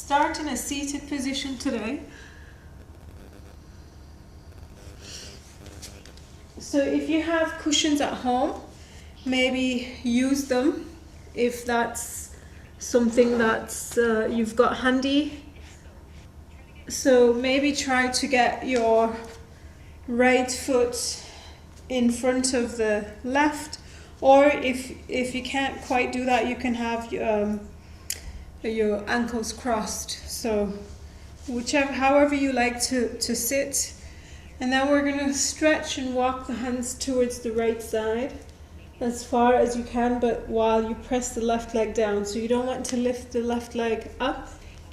start in a seated position today. So if you have cushions at home, maybe use them if that's something that's you've got handy. So maybe try to get your right foot in front of the left, or if you can't quite do that, you can have your ankles crossed. So however you like to sit. And then we're going to stretch and walk the hands towards the right side as far as you can, but while you press the left leg down. So you don't want to lift the left leg up.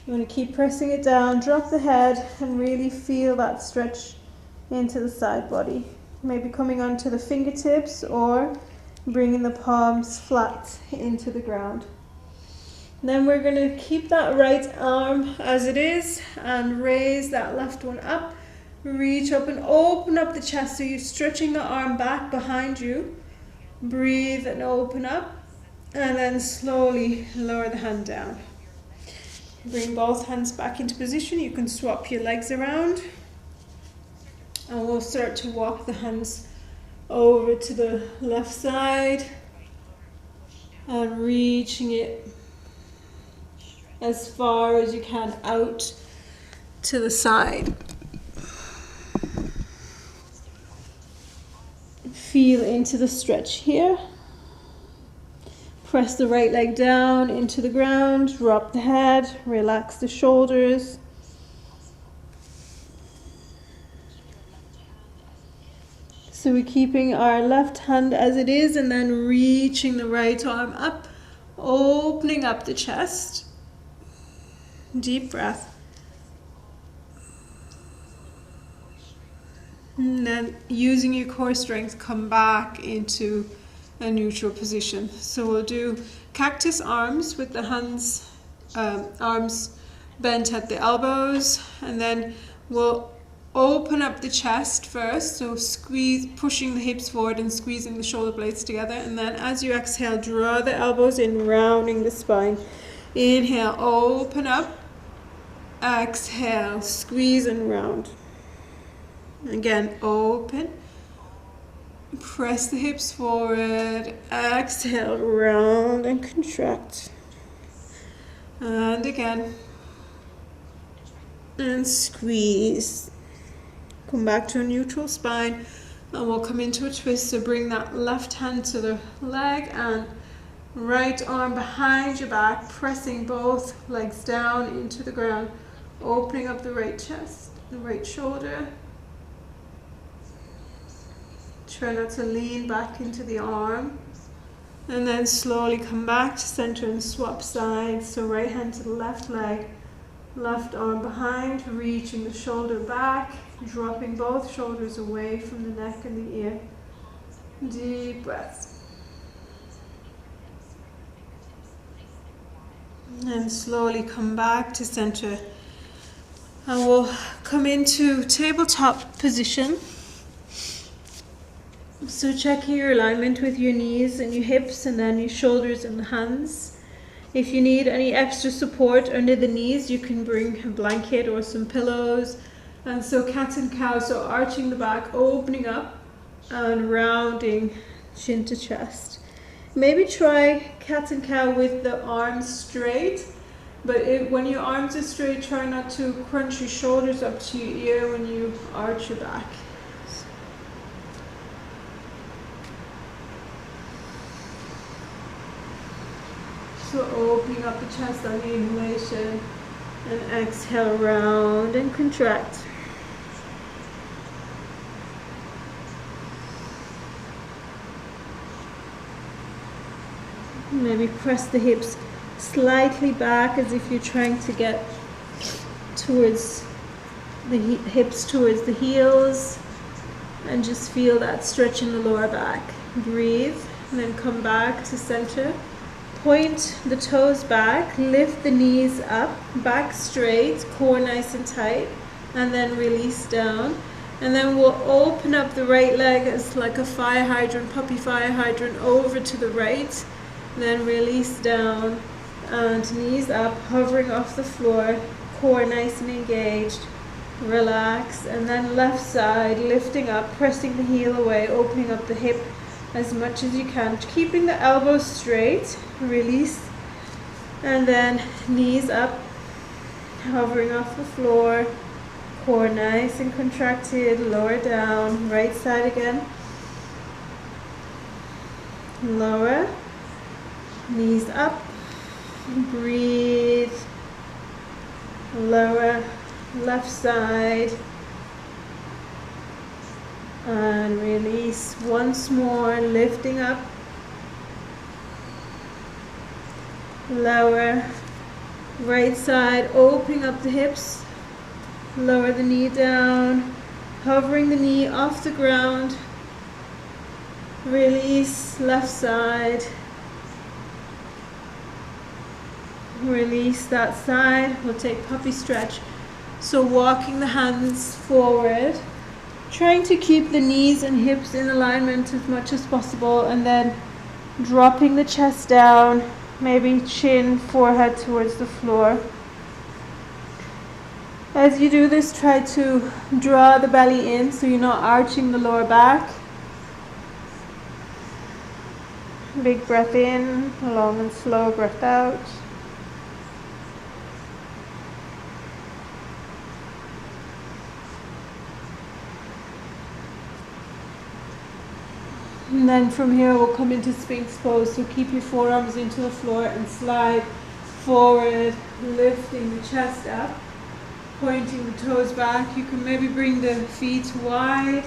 You want to keep pressing it down, drop the head, and really feel that stretch into the side body. Maybe coming onto the fingertips or bringing the palms flat into the ground. And then we're going to keep that right arm as it is and raise that left one up. Reach up and open up the chest, so you're stretching the arm back behind you. Breathe and open up, and then slowly lower the hand down. Bring both hands back into position. You can swap your legs around, and we'll start to walk the hands over to the left side and reaching it as far as you can out to the side. Feel into the stretch here. Press the right leg down into the ground, drop the head, relax the shoulders. So we're keeping our left hand as it is, and then reaching the right arm up, opening up the chest. Deep breath. And then using your core strength, come back into a neutral position. So we'll do cactus arms with the hands, arms bent at the elbows, and then we'll open up the chest first. So squeeze, pushing the hips forward and squeezing the shoulder blades together. And then as you exhale, draw the elbows in, rounding the spine. Inhale, open up. Exhale, squeeze and round. Again, open. Press the hips forward. Exhale, round and contract. And again. And squeeze. Come back to a neutral spine. And we'll come into a twist. So bring that left hand to the leg and right arm behind your back. Pressing both legs down into the ground. Opening up the right chest, the right shoulder. Try not to lean back into the arm. And then slowly come back to center and swap sides. So right hand to the left leg, left arm behind, reaching the shoulder back, dropping both shoulders away from the neck and the ear. Deep breath. And slowly come back to center. And we'll come into tabletop position. So checking your alignment with your knees and your hips, and then your shoulders and hands. If you need any extra support under the knees, you can bring a blanket or some pillows. And so cat and cow, so arching the back, opening up and rounding chin to chest. Maybe try cat and cow with the arms straight, but when your arms are straight, try not to crunch your shoulders up to your ear when you arch your back. So opening up the chest on the inhalation, and exhale, round and contract. Maybe press the hips slightly back as if you're trying to get towards the hips towards the heels, and just feel that stretch in the lower back. Breathe, and then come back to center. Point the toes back, lift the knees up, back straight, core nice and tight, and then release down. And then we'll open up the right leg as like a fire hydrant, puppy fire hydrant, over to the right. Then release down And knees up, hovering off the floor, core nice and engaged. Relax, and then left side, lifting up, pressing the heel away, opening up the hip as much as you can, keeping the elbows straight. Release, and then knees up, hovering off the floor, core nice and contracted. Lower down, right side again. Lower, knees up, breathe. Lower, left side, and release once more, lifting up. Lower, right side, opening up the hips. Lower the knee down, hovering the knee off the ground. Release, left side. Release that side. We'll take puppy stretch. So walking the hands forward, trying to keep the knees and hips in alignment as much as possible, and then dropping the chest down, maybe chin, forehead towards the floor. As you do this, try to draw the belly in so you're not arching the lower back. Big breath in, long and slow breath out. And then from here we'll come into Sphinx pose, so keep your forearms into the floor and slide forward, lifting the chest up, pointing the toes back. You can maybe bring the feet wide,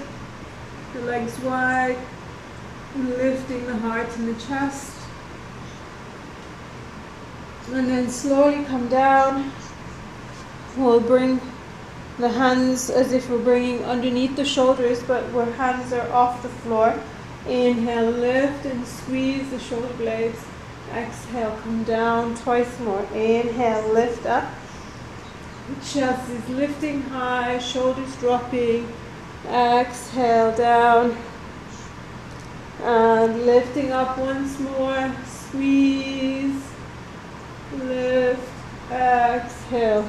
the legs wide, lifting the heart and the chest. And then slowly come down. We'll bring the hands as if we're bringing underneath the shoulders, but where hands are off the floor. Inhale, lift and squeeze the shoulder blades. Exhale, come down twice more. Inhale, lift up. Chest is lifting high, shoulders dropping. Exhale, down. And lifting up once more. Squeeze. Lift. Exhale.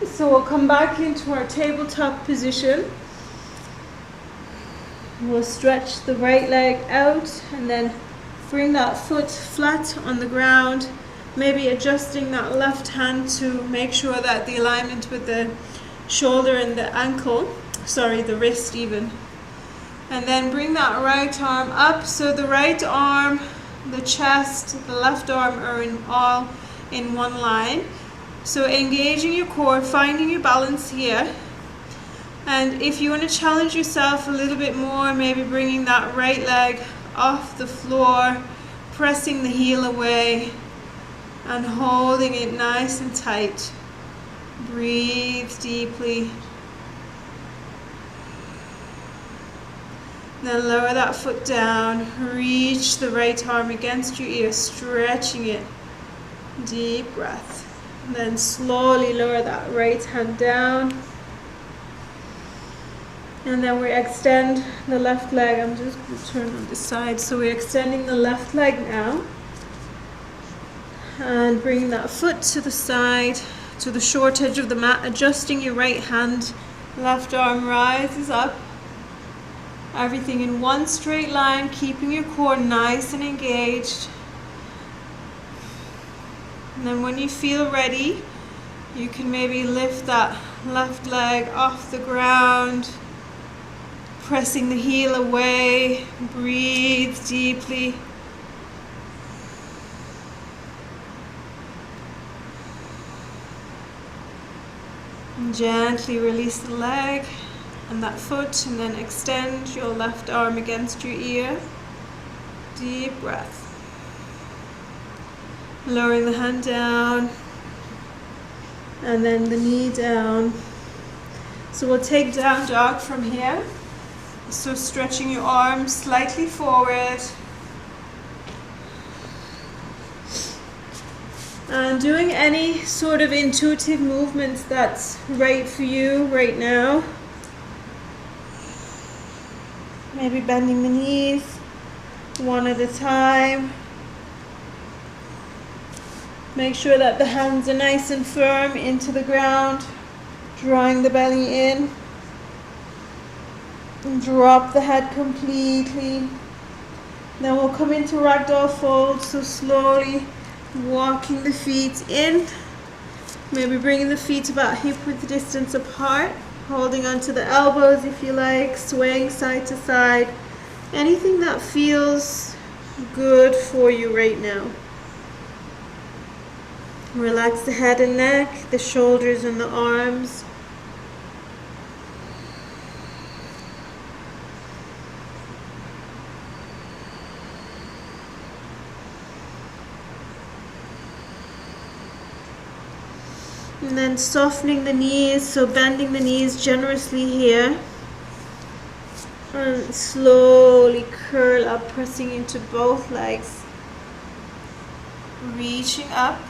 So we'll come back into our tabletop position. We'll stretch the right leg out and then bring that foot flat on the ground, maybe adjusting that left hand to make sure that the alignment with the shoulder and the ankle, the wrist even. And then bring that right arm up, so the right arm, the chest, the left arm are all in one line. So engaging your core, finding your balance here. And if you want to challenge yourself a little bit more, maybe bringing that right leg off the floor, pressing the heel away and holding it nice and tight. Breathe deeply. Then lower that foot down, reach the right arm against your ear, stretching it. Deep breath. And then slowly lower that right hand down. And then we extend the left leg. I'm just going to turn on this side. So we're extending the left leg now. And bringing that foot to the side, to the short edge of the mat, adjusting your right hand. Left arm rises up. Everything in one straight line, keeping your core nice and engaged. And then when you feel ready, you can maybe lift that left leg off the ground, pressing the heel away. Breathe deeply. And gently release the leg and that foot, and then extend your left arm against your ear. Deep breath. Lowering the hand down and then the knee down. So we'll take down dog from here. So stretching your arms slightly forward and doing any sort of intuitive movements that's right for you right now. Maybe bending the knees one at a time. Make sure that the hands are nice and firm into the ground, drawing the belly in. And drop the head completely. Then we'll come into ragdoll fold, so slowly walking the feet in. Maybe bringing the feet about hip-width distance apart, holding onto the elbows if you like, swaying side to side. Anything that feels good for you right now. Relax the head and neck, the shoulders and the arms. And then softening the knees, so bending the knees generously here. And slowly curl up, pressing into both legs. Reaching up.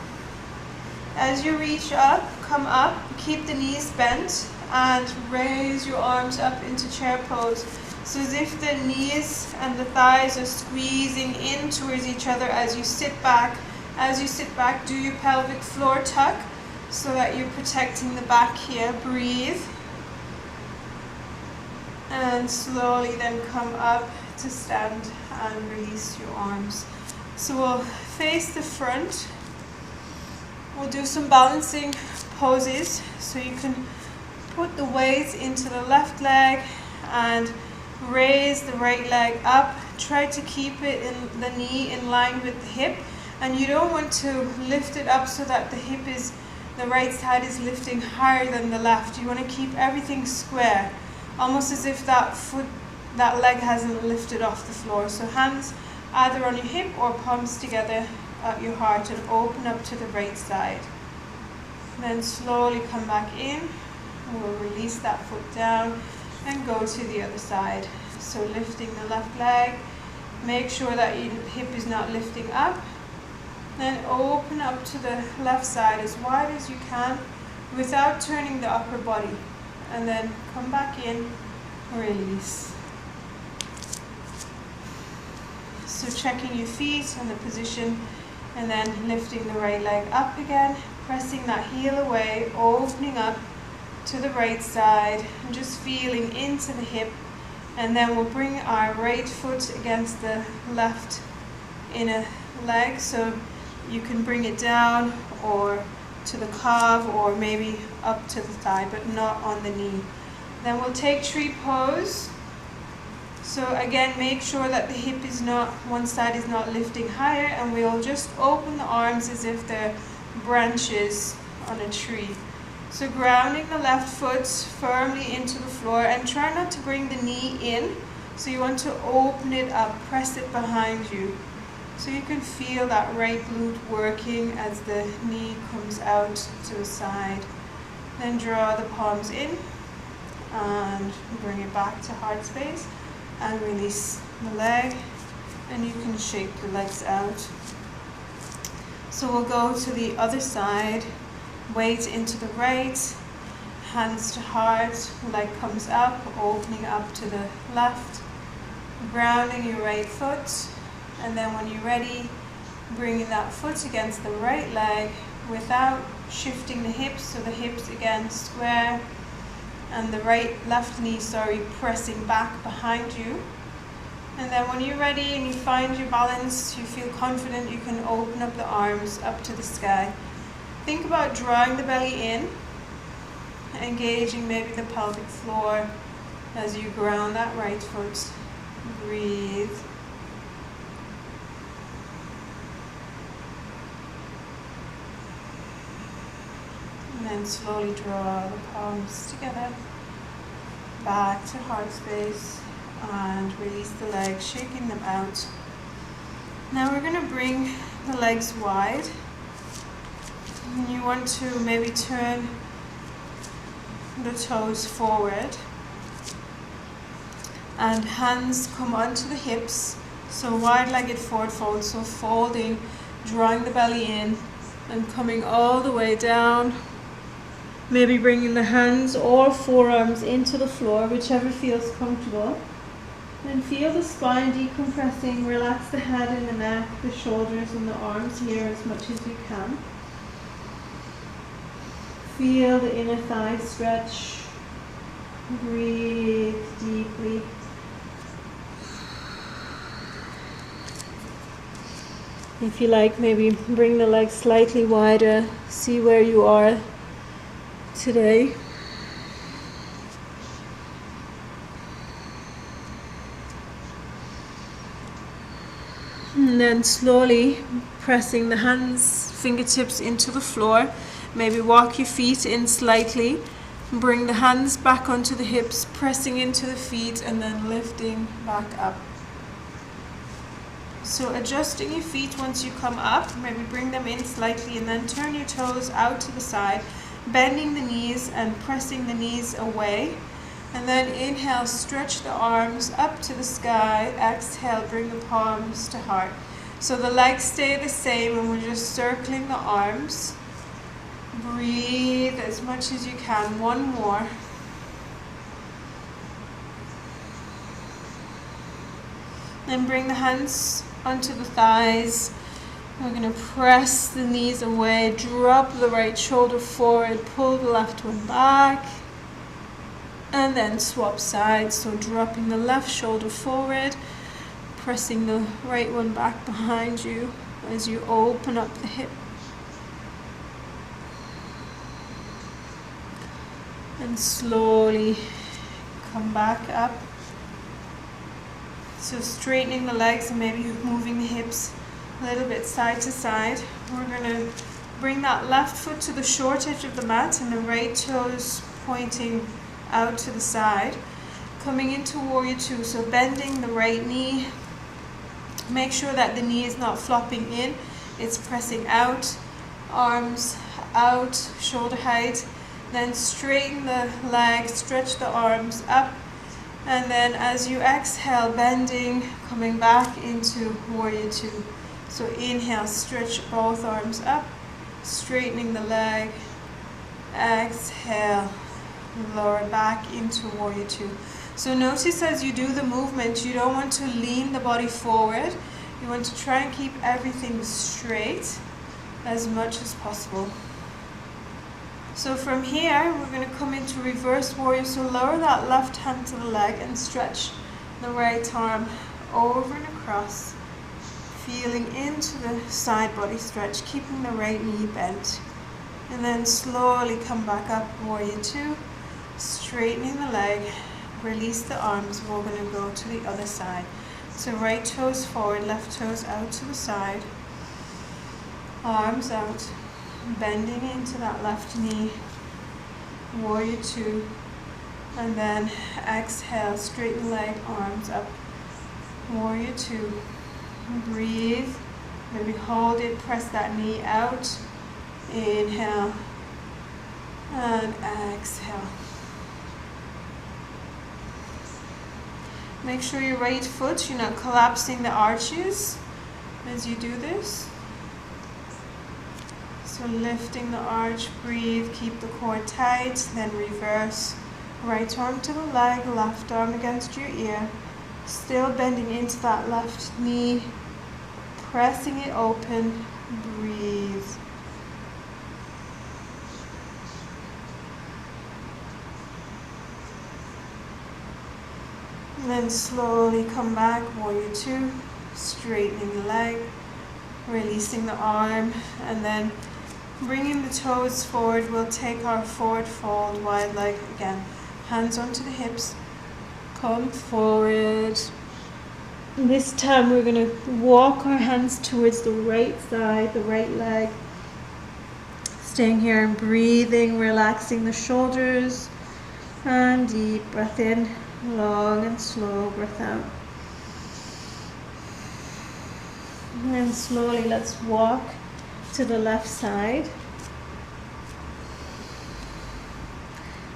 As you reach up, come up, keep the knees bent and raise your arms up into chair pose. So as if the knees and the thighs are squeezing in towards each other as you sit back. As you sit back, do your pelvic floor tuck so that you're protecting the back here. Breathe. And slowly then come up to stand and release your arms. So we'll face the front. We'll do some balancing poses, so you can put the weight into the left leg and raise the right leg up. Try to keep it in the knee in line with the hip, and you don't want to lift it up so that the right side is lifting higher than the left. You want to keep everything square, almost as if that leg hasn't lifted off the floor. So hands either on your hip or palms together at your heart and open up to the right side. Then slowly come back in. We'll release that foot down and go to the other side. So lifting the left leg, make sure that your hip is not lifting up. Then open up to the left side as wide as you can without turning the upper body. And then come back in, release. So checking your feet and the position, and then lifting the right leg up again, pressing that heel away, opening up to the right side, and just feeling into the hip. And then we'll bring our right foot against the left inner leg, so you can bring it down or to the calf or maybe up to the thigh, but not on the knee. Then we'll take tree pose. So again, make sure that the hip is not, one side is not lifting higher, and we'll just open the arms as if they're branches on a tree. So grounding the left foot firmly into the floor, and try not to bring the knee in. So you want to open it up, press it behind you. So you can feel that right glute working as the knee comes out to the side. Then draw the palms in and bring it back to heart space. And release the leg, and you can shake the legs out. So we'll go to the other side, weight into the right, hands to heart, leg comes up, opening up to the left, grounding your right foot, and then when you're ready, bringing that foot against the right leg without shifting the hips, so the hips again square, and the left knee, pressing back behind you. And then when you're ready and you find your balance, you feel confident, you can open up the arms up to the sky. Think about drawing the belly in, engaging maybe the pelvic floor as you ground that right foot. Breathe. And then slowly draw the palms together, back to heart space, and release the legs, shaking them out. Now we're going to bring the legs wide. And you want to maybe turn the toes forward, and hands come onto the hips, so wide-legged forward fold, so folding, drawing the belly in, and coming all the way down. Maybe bringing the hands or forearms into the floor, whichever feels comfortable. And feel the spine decompressing. Relax the head and the neck, the shoulders and the arms here as much as you can. Feel the inner thigh stretch. Breathe deeply. If you like, maybe bring the legs slightly wider. See where you are today. And then slowly pressing the hands, fingertips into the floor. Maybe walk your feet in slightly. Bring the hands back onto the hips, pressing into the feet and then lifting back up. So adjusting your feet once you come up, maybe bring them in slightly and then turn your toes out to the side, bending the knees and pressing the knees away. And then inhale, stretch the arms up to the sky. Exhale, bring the palms to heart. So the legs stay the same and we're just circling the arms. Breathe as much as you can. One more. Then bring the hands onto the thighs. We're going to press the knees away. Drop the right shoulder forward. Pull the left one back. And then swap sides. So dropping the left shoulder forward. Pressing the right one back behind you as you open up the hip. And slowly come back up. So straightening the legs and maybe moving the hips a little bit side to side. We're going to bring that left foot to the short edge of the mat and the right toes pointing out to the side. Coming into Warrior Two, so bending the right knee. Make sure that the knee is not flopping in, it's pressing out. Arms out, shoulder height. Then straighten the legs, stretch the arms up. And then as you exhale, bending, coming back into Warrior Two. So inhale, stretch both arms up, straightening the leg. Exhale, lower back into Warrior Two. So notice as you do the movement, you don't want to lean the body forward. You want to try and keep everything straight as much as possible. So from here, we're going to come into reverse warrior. So lower that left hand to the leg and stretch the right arm over and across. Feeling into the side body stretch, keeping the right knee bent. And then slowly come back up, Warrior Two. Straightening the leg. Release the arms. We're going to go to the other side. So right toes forward, left toes out to the side. Arms out. Bending into that left knee. Warrior Two. And then exhale, straighten leg, arms up. Warrior Two. Breathe. Maybe hold it, press that knee out. Inhale. And exhale. Make sure your right foot, you're not collapsing the arches as you do this. So lifting the arch, breathe, keep the core tight, then reverse. Right arm to the leg, left arm against your ear. Still bending into that left knee, pressing it open, breathe. And then slowly come back, Warrior Two, straightening the leg, releasing the arm, and then bringing the toes forward. We'll take our forward fold, wide leg again. Hands onto the hips, come forward. This time we're going to walk our hands towards the right side, the right leg. Staying here and breathing, relaxing the shoulders, and deep breath in. Long and slow breath out. And then slowly let's walk to the left side.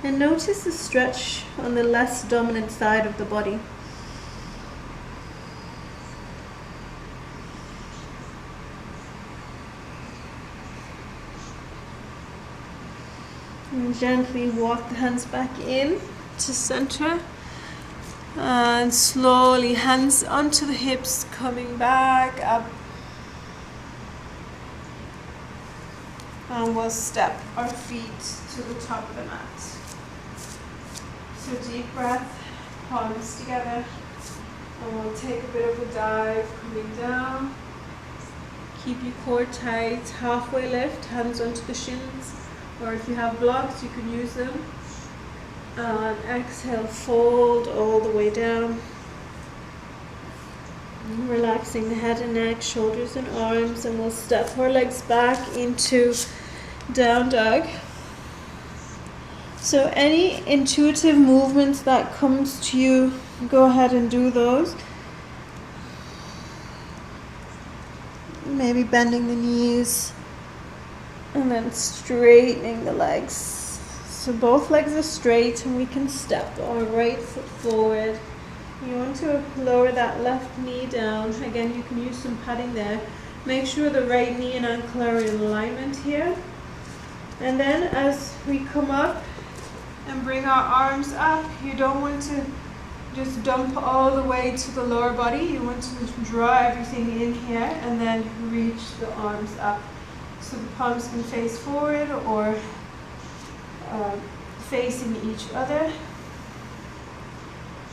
And notice the stretch on the less dominant side of the body. And gently walk the hands back in to center. And slowly hands onto the hips, coming back up. And we'll step our feet to the top of the mat. So deep breath, palms together. And we'll take a bit of a dive coming down. Keep your core tight, halfway lift, hands onto the shins. Or if you have blocks, you can use them. And exhale, fold all the way down. And relaxing the head and neck, shoulders and arms. And we'll step our legs back into down dog. So any intuitive movements that comes to you, go ahead and do those. Maybe bending the knees and then straightening the legs. So both legs are straight and we can step our right foot forward. You want to lower that left knee down. Again, you can use some padding there. Make sure the right knee and ankle are in alignment here. And then as we come up and bring our arms up, you don't want to just dump all the way to the lower body. You want to draw everything in here and then reach the arms up. So the palms can face forward or facing each other.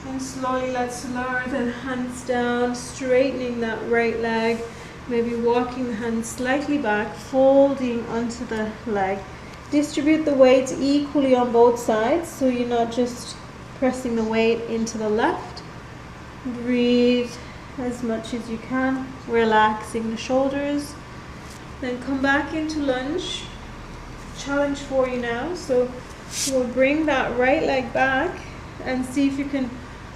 And slowly let's lower the hands down, straightening that right leg. Maybe walking the hands slightly back, folding onto the leg. Distribute the weight equally on both sides, so you're not just pressing the weight into the left. Breathe as much as you can, relaxing the shoulders. Then come back into lunge. Challenge for you now. So we'll bring that right leg back and see if you can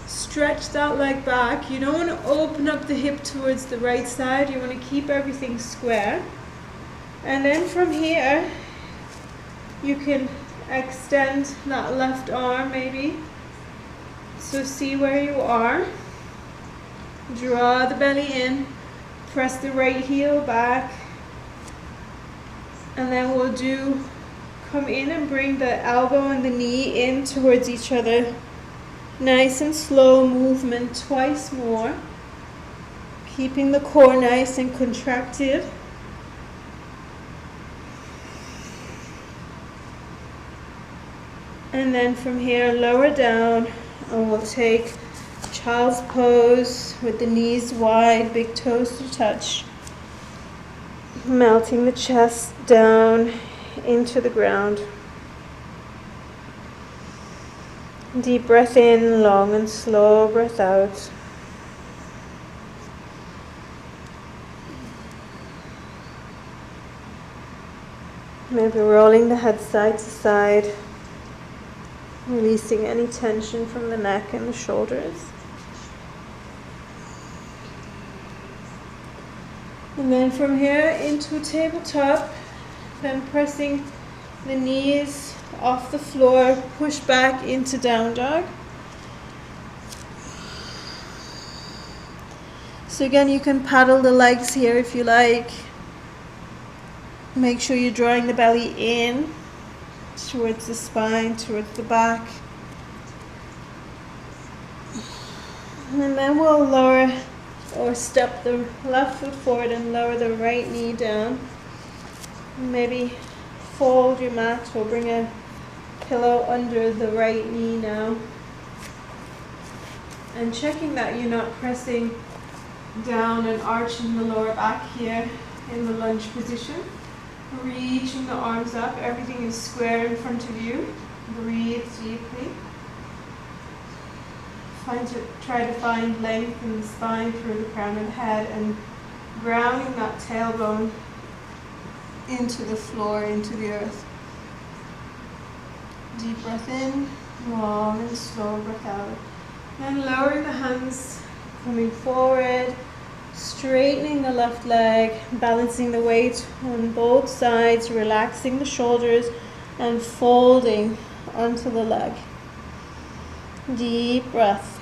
stretch that leg back. You don't want to open up the hip towards the right side. You want to keep everything square. And then from here, you can extend that left arm maybe. So see where you are. Draw the belly in. Press the right heel back. And then we'll come in and bring the elbow and the knee in towards each other. Nice and slow movement, twice more. Keeping the core nice and contracted. And then from here, lower down, and we'll take child's pose with the knees wide, big toes to touch. Melting the chest down into the ground. Deep breath in, long and slow breath out. Maybe rolling the head side to side, releasing any tension from the neck and the shoulders. And then from here into a tabletop, then pressing the knees off the floor, push back into down dog. So again, you can paddle the legs here if you like. Make sure you're drawing the belly in towards the spine, towards the back. And then we'll lower or step the left foot forward and lower the right knee down. Maybe fold your mat or bring a pillow under the right knee now. And checking that you're not pressing down and arching the lower back here in the lunge position. Reaching the arms up, everything is square in front of you. Breathe deeply. Try to find length in the spine through the crown of the head and grounding that tailbone into the floor, into the earth. Deep breath in, long and slow breath out. Then lowering the hands, coming forward, straightening the left leg, balancing the weight on both sides, relaxing the shoulders and folding onto the leg. Deep breath.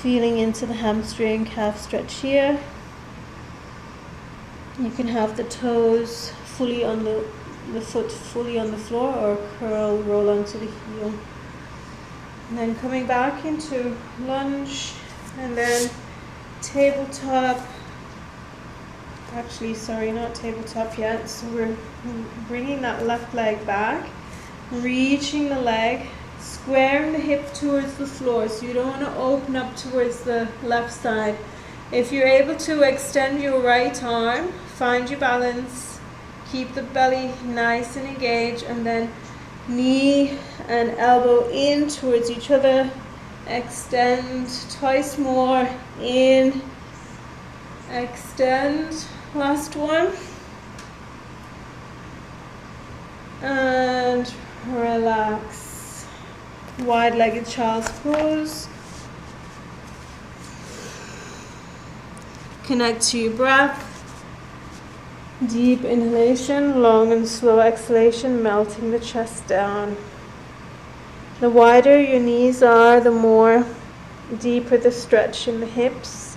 Feeling into the hamstring, calf stretch here. You can have the toes fully on the foot fully on the floor or curl, roll onto the heel. And then coming back into lunge and then tabletop Actually, sorry, not tabletop yet. So we're bringing that left leg back, reaching the leg, squaring the hip towards the floor. So you don't want to open up towards the left side. If you're able to extend your right arm, find your balance, keep the belly nice and engaged, and then knee and elbow in towards each other. Extend twice more, in, extend, last one, and relax. Wide-legged child's pose. Connect to your breath. Deep inhalation, long and slow exhalation, melting the chest down. The wider your knees are, the more deeper the stretch in the hips.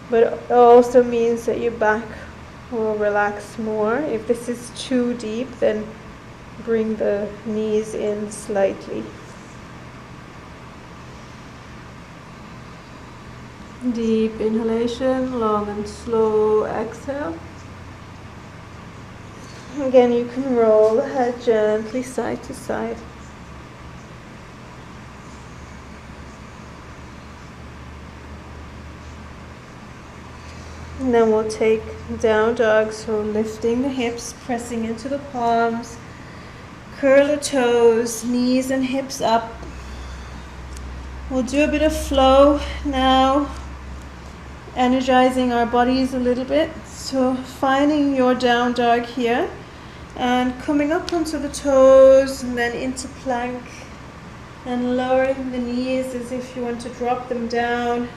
But it also means that your back will relax more. If this is too deep, then bring the knees in slightly. Deep inhalation, long and slow exhale. Again, you can roll the head gently side to side. And then we'll take down dog, so lifting the hips, pressing into the palms, curl the toes, knees and hips up. We'll do a bit of flow now, energizing our bodies a little bit. So finding your down dog here and coming up onto the toes and then into plank and lowering the knees as if you want to drop them down.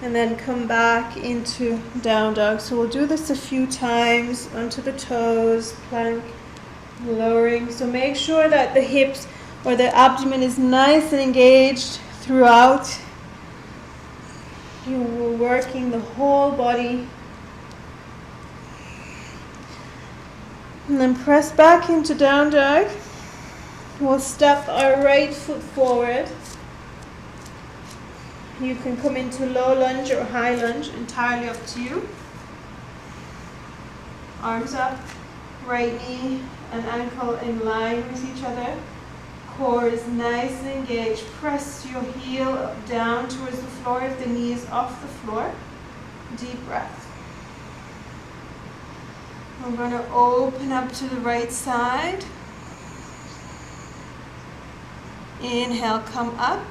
And then come back into down dog. So we'll do this a few times, onto the toes, plank, lowering. So make sure that the hips or the abdomen is nice and engaged throughout. You're working the whole body. And then press back into down dog. We'll step our right foot forward. You can come into low lunge or high lunge, entirely up to you. Arms up, right knee and ankle in line with each other. Core is nice and engaged. Press your heel down towards the floor if the knee is off the floor. Deep breath. We're going to open up to the right side. Inhale, come up.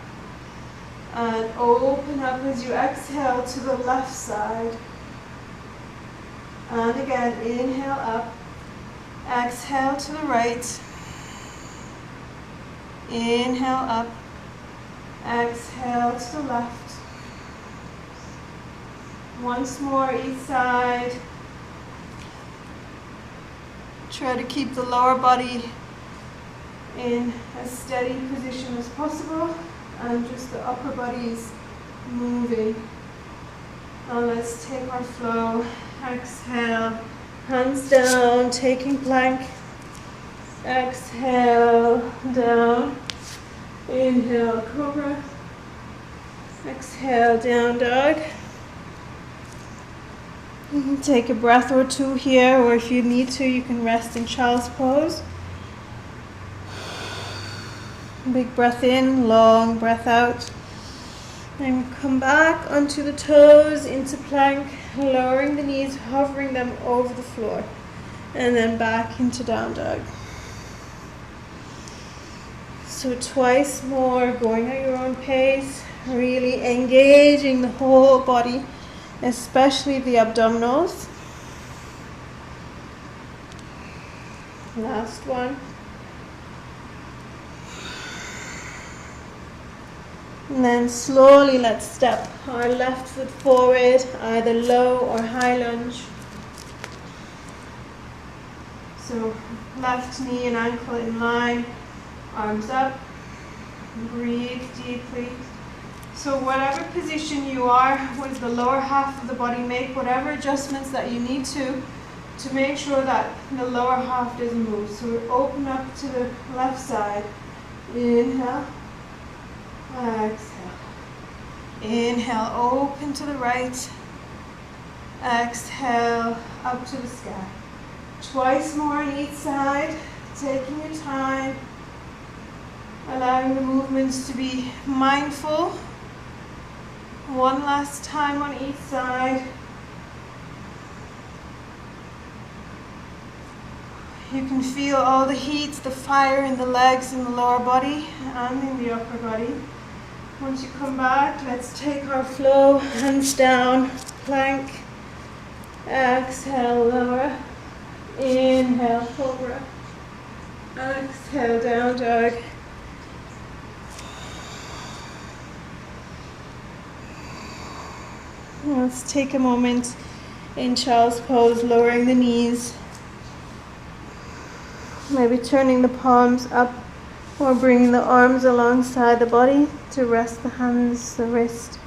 And open up as you exhale to the left side. And again, inhale up. Exhale to the right. Inhale up. Exhale to the left. Once more each side. Try to keep the lower body in as steady position as possible. And just the upper body's moving. Now let's take our flow. Exhale, hands down, taking plank. Exhale, down. Inhale, cobra. Exhale, down dog. You can take a breath or two here, or if you need to, you can rest in child's pose. Big breath in, long breath out. Then come back onto the toes, into plank, lowering the knees, hovering them over the floor. And then back into down dog. So twice more, going at your own pace, really engaging the whole body, especially the abdominals. Last one. And then slowly let's step our left foot forward, either low or high lunge. So left knee and ankle in line, arms up, breathe deeply. So whatever position you are with the lower half of the body, make whatever adjustments that you need to make sure that the lower half doesn't move. So open up to the left side. Inhale. Exhale. Inhale, open to the right. Exhale, up to the sky. Twice more on each side, taking your time, allowing the movements to be mindful. One last time on each side. You can feel all the heat, the fire in the legs, in the lower body, and in the upper body. Once you come back, let's take our flow, hands down, plank. Exhale, lower. Inhale, cobra. Exhale, down dog. Let's take a moment in child's pose, lowering the knees. Maybe turning the palms up or bringing the arms alongside the body to rest the hands, the wrist.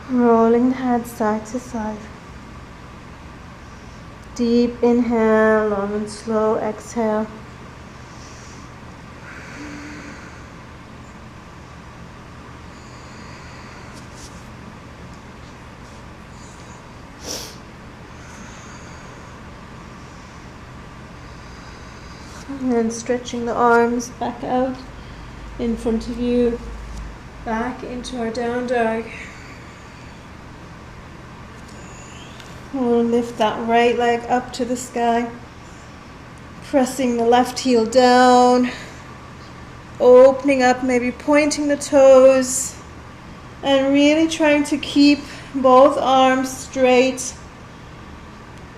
Rolling the head side to side. Deep inhale, long and slow exhale. And then stretching the arms back out in front of you, back into our down dog. We'll lift that right leg up to the sky, pressing the left heel down, opening up, maybe pointing the toes, and really trying to keep both arms straight.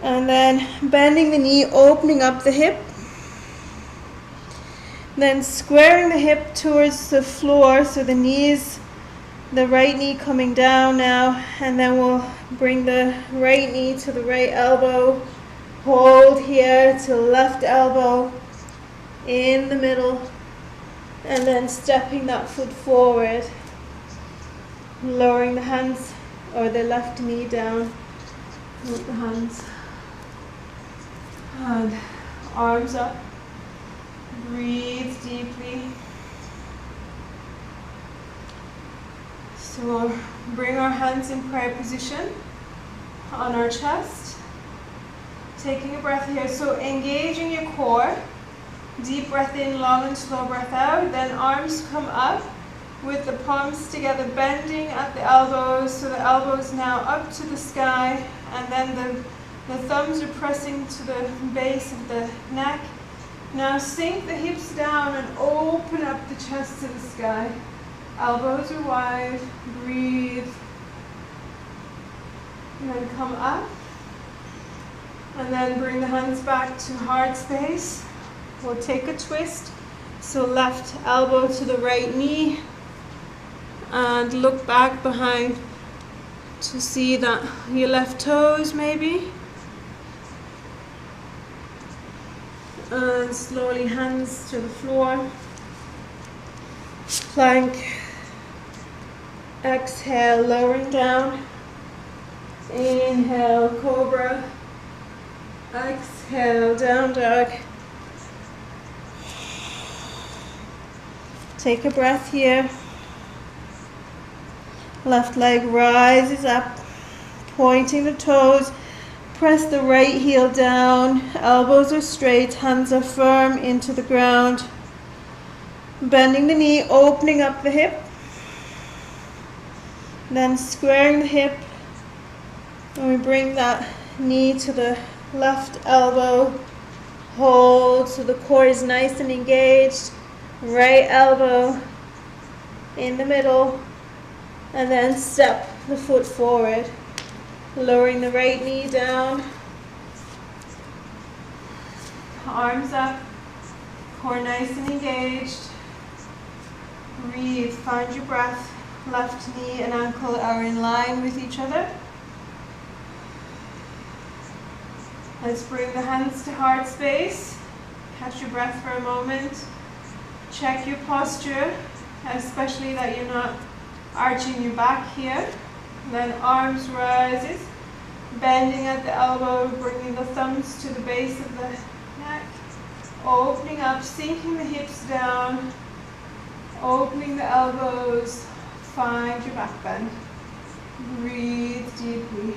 And then bending the knee, opening up the hip. Then squaring the hip towards the floor, so the knees, the right knee coming down now, and then we'll bring the right knee to the right elbow. Hold here to left elbow in the middle, and then stepping that foot forward, lowering the hands or the left knee down with the hands, and arms up. Breathe deeply. So we'll bring our hands in prayer position on our chest. Taking a breath here. So engaging your core. Deep breath in, long and slow breath out. Then arms come up with the palms together, bending at the elbows. So the elbows now up to the sky. And then the thumbs are pressing to the base of the neck. Now sink the hips down and open up the chest to the sky. Elbows are wide. Breathe. And then come up. And then bring the hands back to heart space. We'll take a twist. So left elbow to the right knee. And look back behind to see that your left toes maybe. And slowly hands to the floor. Plank. Exhale, lowering down. Inhale, cobra. Exhale, down dog. Take a breath here. Left leg rises up, pointing the toes. Press the right heel down, elbows are straight, hands are firm into the ground. Bending the knee, opening up the hip. Then squaring the hip. And we bring that knee to the left elbow. Hold so the core is nice and engaged. Right elbow in the middle. And then step the foot forward. Lowering the right knee down, arms up, core nice and engaged. Breathe, find your breath. Left knee and ankle are in line with each other. Let's bring the hands to heart space. Catch your breath for a moment. Check your posture, especially that you're not arching your back here. Then arms rises, bending at the elbow, bringing the thumbs to the base of the neck, opening up, sinking the hips down, opening the elbows, find your back bend. Breathe deeply.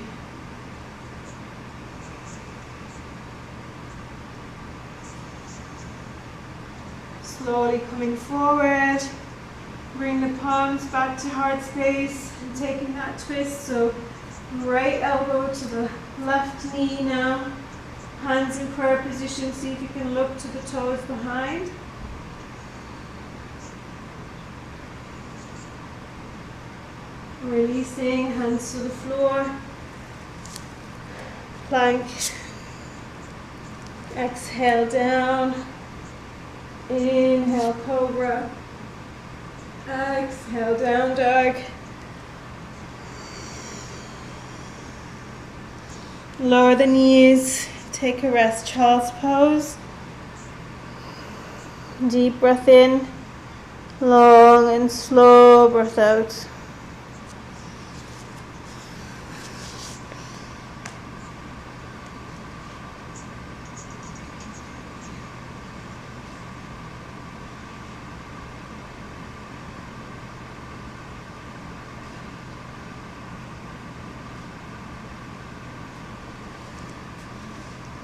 Slowly coming forward. Bring the palms back to heart space and taking that twist. So right elbow to the left knee now. Hands in prayer position. See if you can look to the toes behind. Releasing, hands to the floor. Plank. Exhale down. Inhale, cobra. Exhale, down dog. Lower the knees. Take a rest, child's pose. Deep breath in. Long and slow breath out.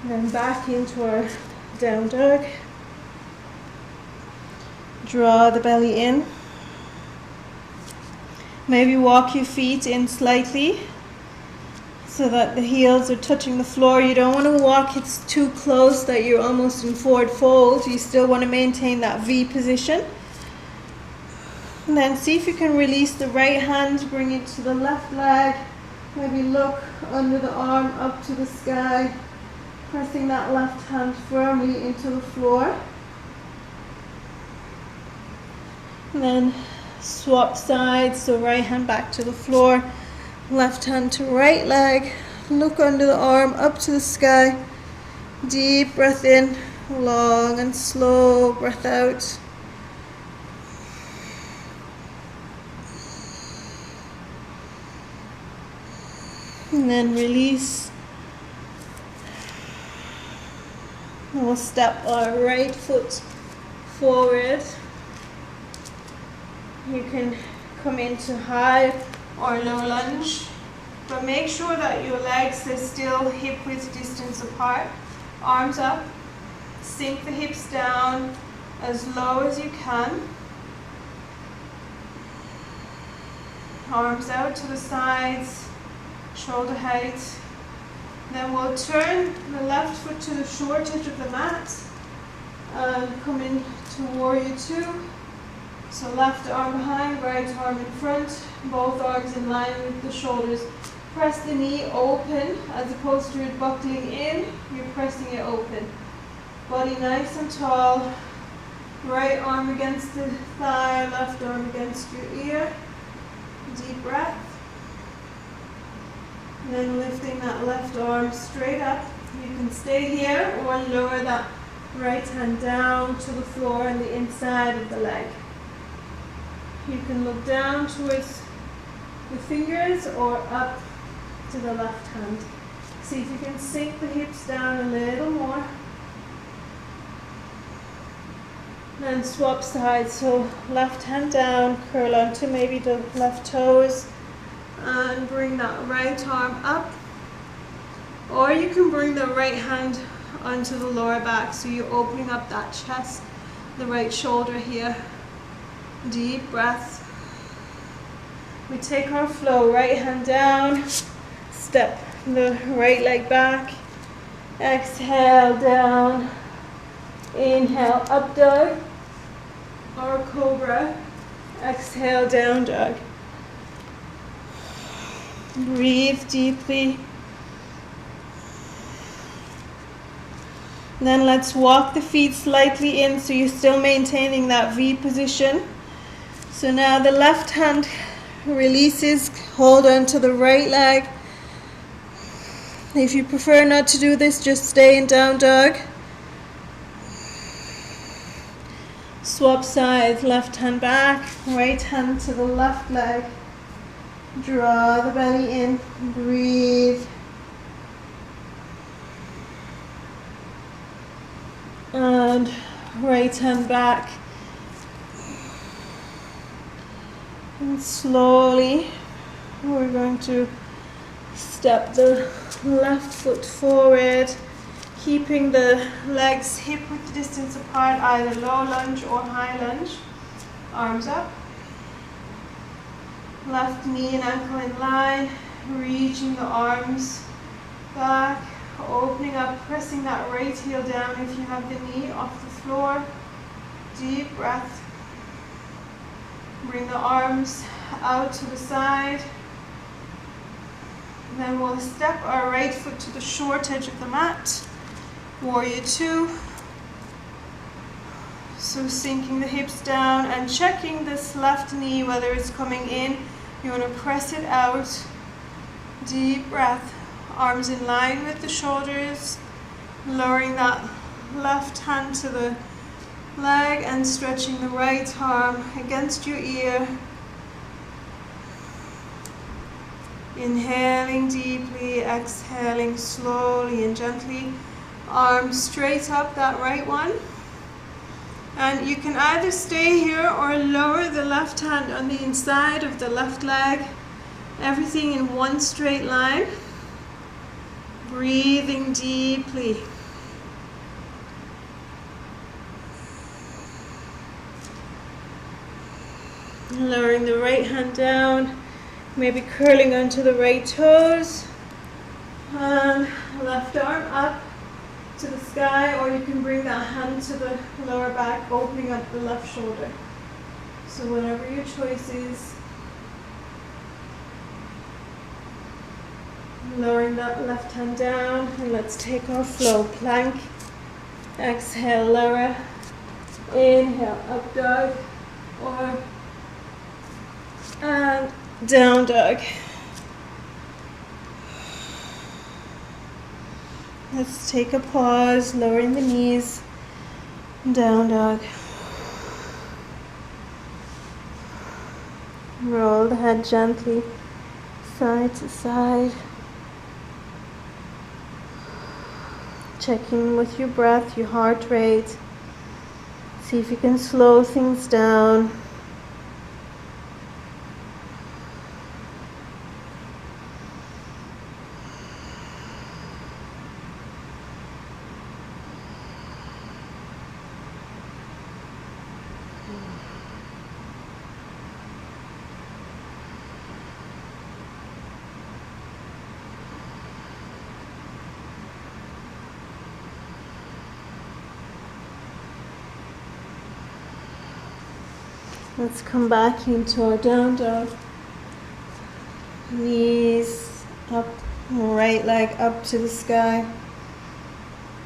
Then back into our down dog. Draw the belly in. Maybe walk your feet in slightly so that the heels are touching the floor. You don't want to walk it too close that you're almost in forward fold. You still want to maintain that V position. And then see if you can release the right hand, bring it to the left leg. Maybe look under the arm up to the sky. Pressing that left hand firmly into the floor. And then swap sides, so right hand back to the floor, left hand to right leg. Look under the arm, up to the sky. Deep breath in, long and slow breath out. And then release. And we'll step our right foot forward. You can come into high or low lunge, but make sure that your legs are still hip width distance apart. Arms up, sink the hips down as low as you can. Arms out to the sides, shoulder height. Then we'll turn the left foot to the short edge of the mat and come into warrior two. So left arm behind, right arm in front, both arms in line with the shoulders. Press the knee open as opposed to it buckling in, you're pressing it open. Body nice and tall, right arm against the thigh, left arm against your ear. Deep breath. And then lifting that left arm straight up. You can stay here or lower that right hand down to the floor and the inside of the leg. You can look down towards the fingers or up to the left hand. See if you can sink the hips down a little more. Then swap sides, so left hand down, curl onto maybe the left toes. And bring that right arm up, or you can bring the right hand onto the lower back, so you're opening up that chest, the right shoulder here. Deep breath. We take our flow, right hand down, step the right leg back, exhale down, inhale up dog or cobra, exhale down dog. Breathe deeply. Then let's walk the feet slightly in so you're still maintaining that V position. So now the left hand releases, hold on to the right leg. If you prefer not to do this, just stay in down dog. Swap sides, left hand back, right hand to the left leg. Draw the belly in, breathe. And right hand back. And slowly we're going to step the left foot forward, Keeping the legs hip width distance apart, either low lunge or high lunge. Arms up. Left knee and ankle in line, reaching the arms back, opening up, pressing that right heel down if you have the knee off the floor. Deep breath. Bring the arms out to the side. And then we'll step our right foot to the short edge of the mat. Warrior two. So sinking the hips down and checking this left knee, whether it's coming in. You want to press it out. Deep breath. Arms in line with the shoulders. Lowering that left hand to the leg and stretching the right arm against your ear. Inhaling deeply, exhaling slowly and gently. Arms straight up, that right one. And you can either stay here or lower the left hand on the inside of the left leg. Everything in one straight line. Breathing deeply. Lowering the right hand down. Maybe curling onto the right toes. And left arm up to the sky, or you can bring that hand to the lower back, opening up the left shoulder. So whatever your choice is. Lowering that left hand down, and let's take our flow. Plank. Exhale, lower. Inhale, up dog, or and down dog. Let's take a pause, lowering the knees, down dog. Roll the head gently, side to side. Checking with your breath, your heart rate. See if you can slow things down. Let's come back into our down dog. Knees up, right leg up to the sky.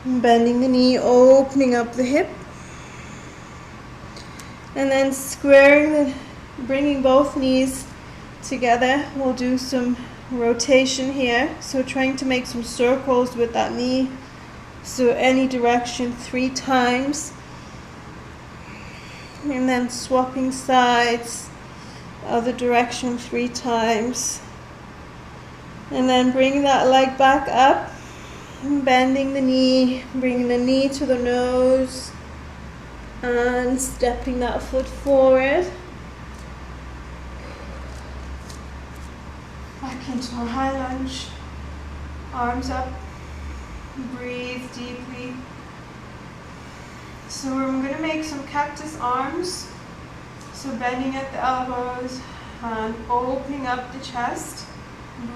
Bending the knee, opening up the hip. And then squaring, bringing both knees together. We'll do some rotation here. So trying to make some circles with that knee. So any direction 3 times. And then swapping sides, other direction 3 times. And then bring that leg back up, bending the knee, bringing the knee to the nose, and stepping that foot forward. Back into our high lunge, arms up, breathe deeply. So we're going to make some cactus arms. So bending at the elbows and opening up the chest.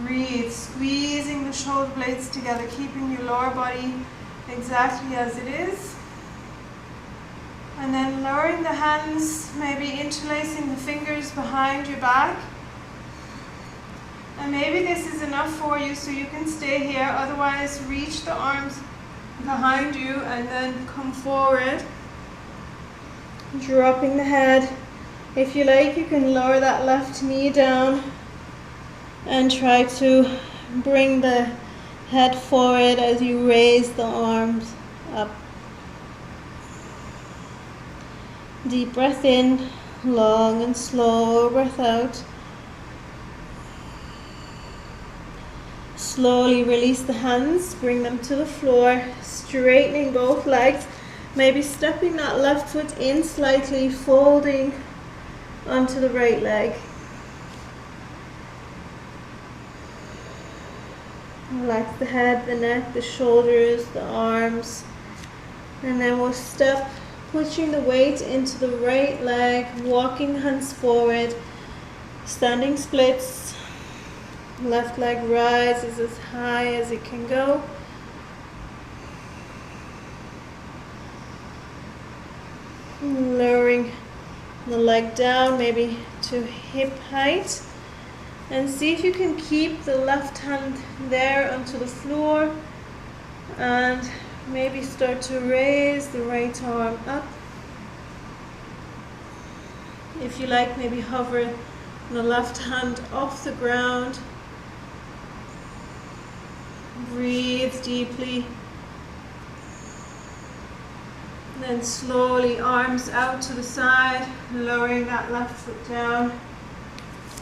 Breathe, squeezing the shoulder blades together, keeping your lower body exactly as it is. And then lowering the hands, maybe interlacing the fingers behind your back. And maybe this is enough for you so you can stay here, otherwise reach the arms behind you and then come forward, dropping the head. If you like, you can lower that left knee down and try to bring the head forward as you raise the arms up. Deep breath in, long and slow breath out. Slowly release the hands, bring them to the floor, straightening both legs, maybe stepping that left foot in slightly, folding onto the right leg. Relax the head, the neck, the shoulders, the arms. And then we'll step, pushing the weight into the right leg, walking hands forward, standing splits. Left leg rises as high as it can go. Lowering the leg down, maybe to hip height. And see if you can keep the left hand there onto the floor. And maybe start to raise the right arm up. If you like, maybe hover the left hand off the ground. Breathe deeply. Then slowly arms out to the side, lowering that left foot down.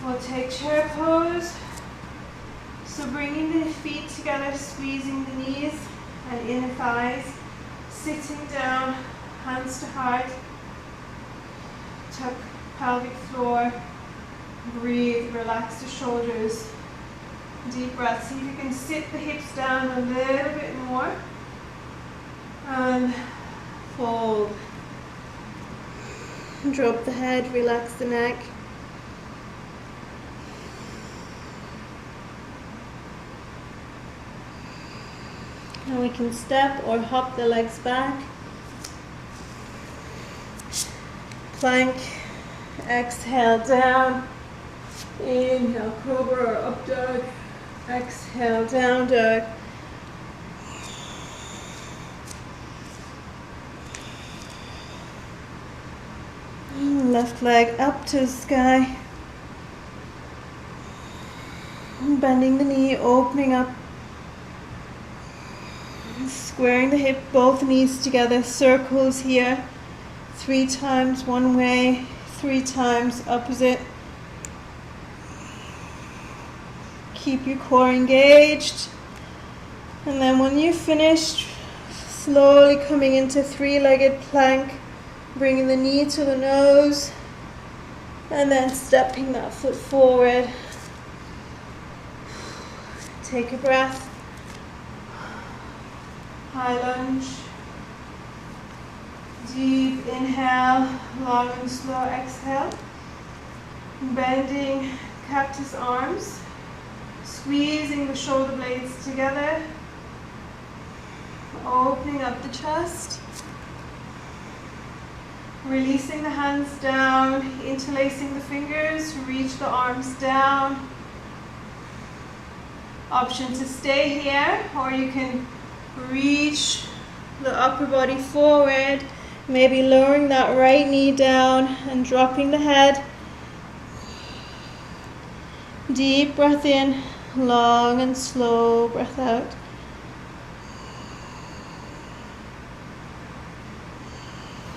We'll take chair pose. So bringing the feet together, squeezing the knees and inner thighs. Sitting down, hands to heart. Tuck pelvic floor. Breathe, relax the shoulders. Deep breath. See if you can sit the hips down a little bit more. And fold. Drop the head, relax the neck. And we can step or hop the legs back. Plank. Exhale down. Inhale, cobra or up dog. Exhale, down dog. Left leg up to the sky. Bending the knee, opening up. Squaring the hip, both knees together. Circles here. 3 times one way, 3 times opposite. Keep your core engaged. And then when you're finished, slowly coming into 3-legged plank, bringing the knee to the nose, and then stepping that foot forward. Take a breath. High lunge. Deep inhale, long and slow exhale. Bending cactus arms. Squeezing the shoulder blades together. Opening up the chest. Releasing the hands down, interlacing the fingers, reach the arms down. Option to stay here, or you can reach the upper body forward, maybe lowering that right knee down and dropping the head. Deep breath in, long and slow breath out.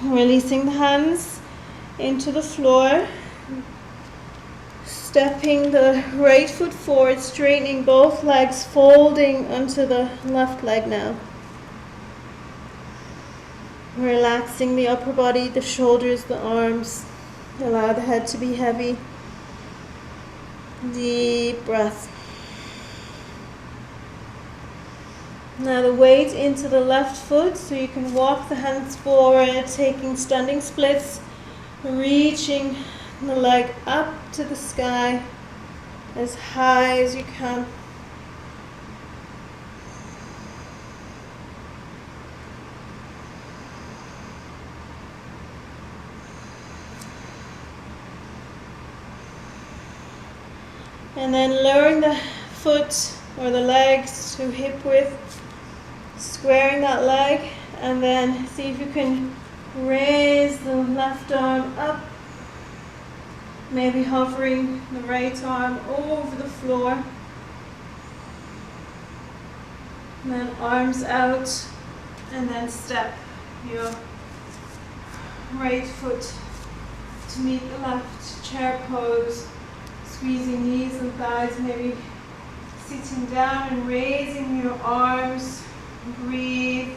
Releasing the hands into the floor. Stepping the right foot forward, straightening both legs, folding onto the left leg now. Relaxing the upper body, the shoulders, the arms. Allow the head to be heavy. Deep breath. Now the weight into the left foot, so you can walk the hands forward, taking standing splits, reaching the leg up to the sky as high as you can. And then lowering the foot or the legs to hip width, squaring that leg, and then see if you can raise the left arm up, maybe hovering the right arm over the floor, and then arms out, and then step your right foot to meet the left, chair pose, squeezing knees and thighs, maybe sitting down and raising your arms. Breathe.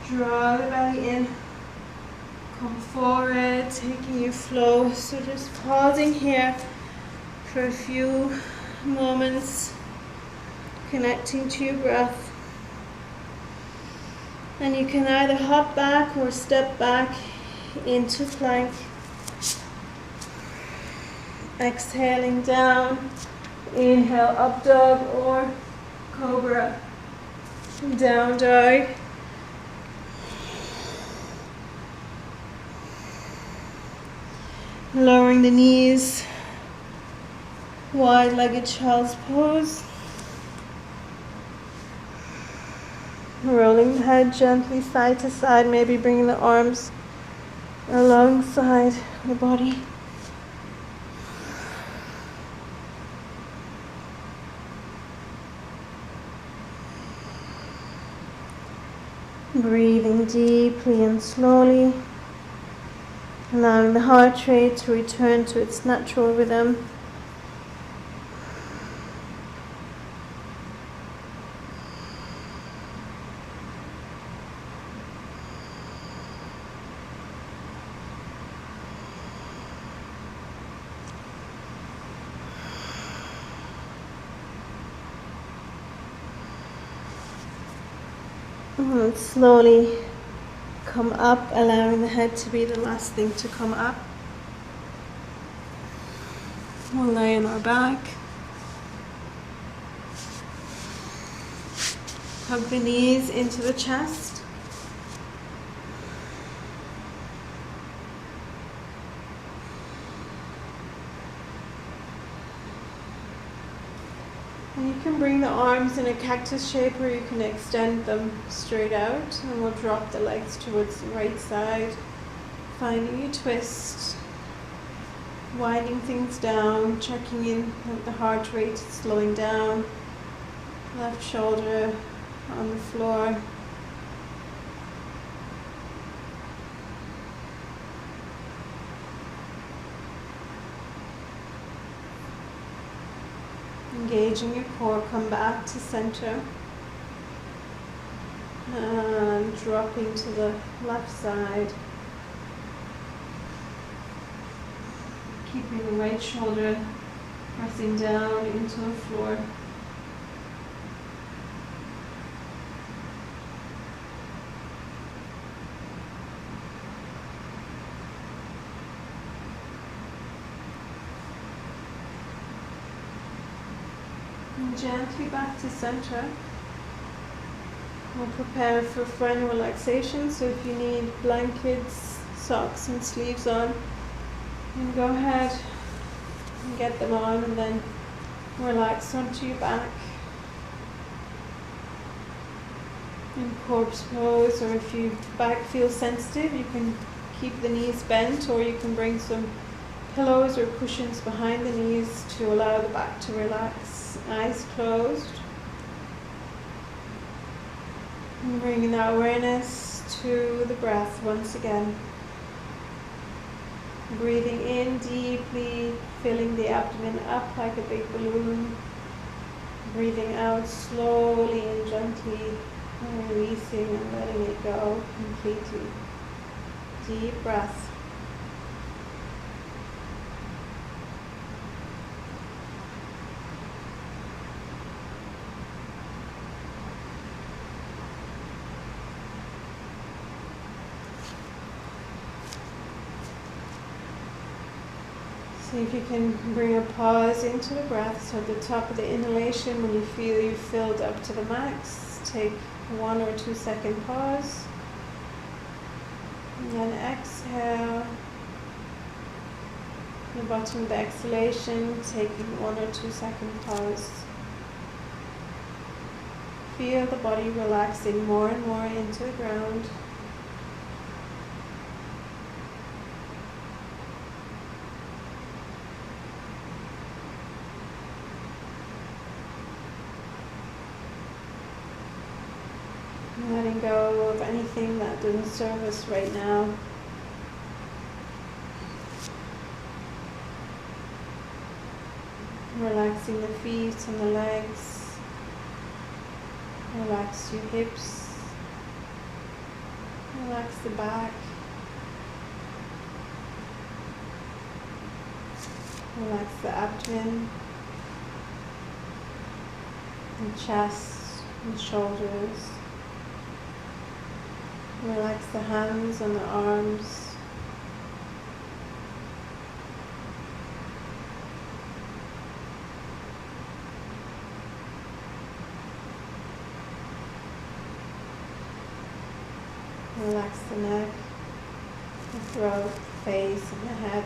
Draw the belly in. Come forward, taking your flow. So just pausing here, for a few moments, connecting to your breath. And you can either hop back or step back into plank. Exhaling down, inhale up dog or cobra, down dog. Lowering the knees, wide-legged child's pose. Rolling the head gently side to side, maybe bringing the arms alongside the body. Breathing deeply and slowly, allowing the heart rate to return to its natural rhythm. And slowly come up, allowing the head to be the last thing to come up. We'll lay on our back. Hug the knees into the chest. And you can bring the arms in a cactus shape, or you can extend them straight out, and we'll drop the legs towards the right side, finding a twist, winding things down, checking in that the heart rate is slowing down, left shoulder on the floor. Engaging your core, come back to center and dropping to the left side. Keeping the right shoulder pressing down into the floor. And gently back to center. We'll prepare for final relaxation, so if you need blankets, socks and sleeves on, and go ahead and get them on, and then relax onto your back in corpse pose. Or if your back feels sensitive, you can keep the knees bent, or you can bring some pillows or cushions behind the knees to allow the back to relax. Eyes closed. And bringing that awareness to the breath once again. Breathing in deeply, filling the abdomen up like a big balloon. Breathing out slowly and gently, and releasing and letting it go completely. Deep breath. See if you can bring a pause into the breath. So at the top of the inhalation, when you feel you've filled up to the max, take 1 or 2 second pause. And then exhale. The bottom of the exhalation, taking 1 or 2 second pause. Feel the body relaxing more and more into the ground. Letting go of anything that doesn't serve us right now. Relaxing the feet and the legs. Relax your hips. Relax the back. Relax the abdomen, and chest, and shoulders. Relax the hands and the arms. Relax the neck, the throat, the face, and the head.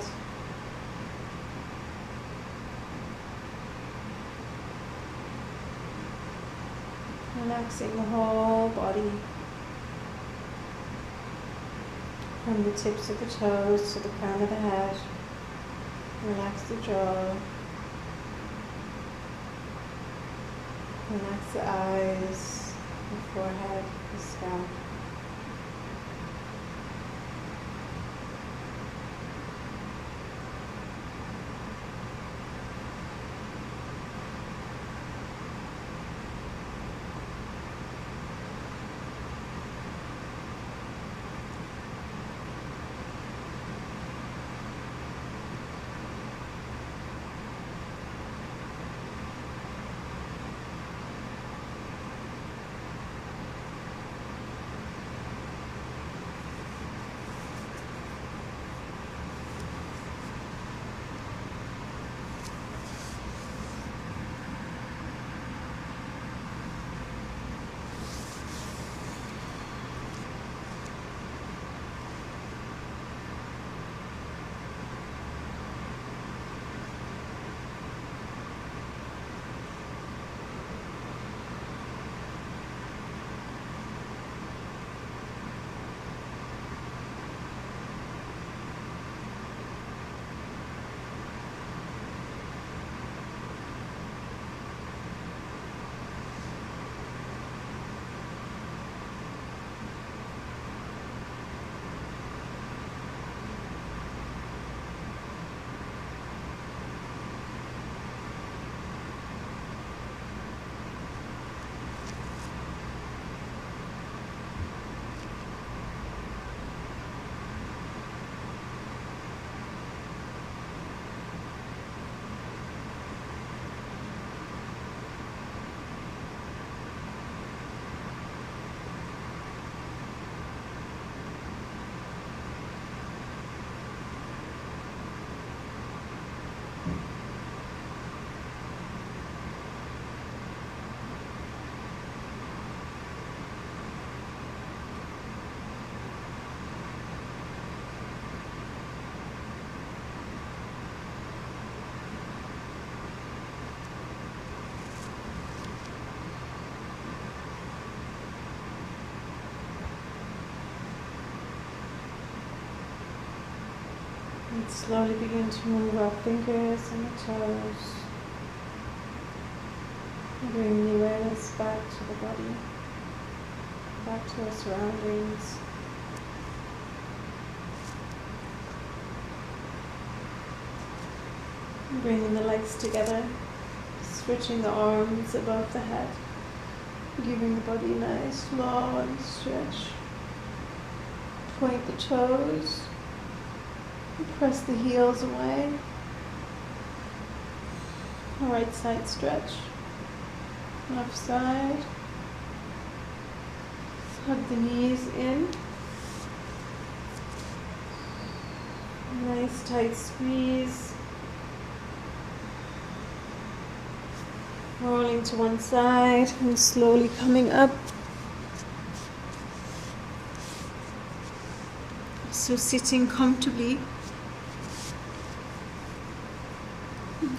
Relaxing the whole body, from the tips of the toes to the crown of the head. Relax the jaw. Relax the eyes, the forehead, the scalp. And slowly begin to move our fingers and the toes. Bring the awareness back to the body, back to our surroundings. Bringing the legs together, stretching the arms above the head, giving the body a nice long stretch. Point the toes, press the heels away. Right side stretch, left side. Hug the knees in. Nice tight squeeze. Rolling to one side and slowly coming up. So sitting comfortably.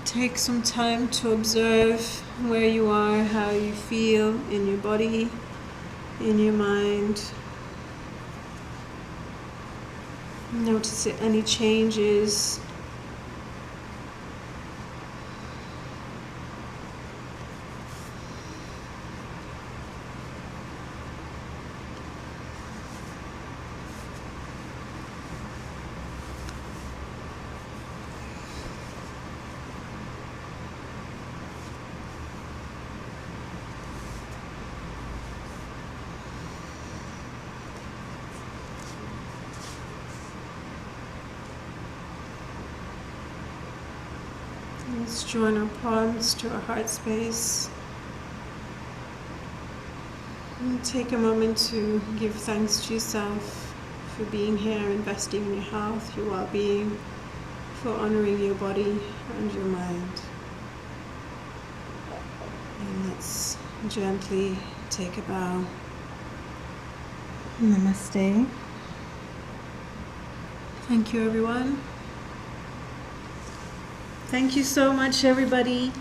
Take some time to observe where you are, how you feel in your body, in your mind. Notice any changes. Let's join our palms to our heart space. And take a moment to give thanks to yourself for being here, investing in your health, your well-being, for honoring your body and your mind. And let's gently take a bow. Namaste. Thank you, everyone. Thank you so much, everybody.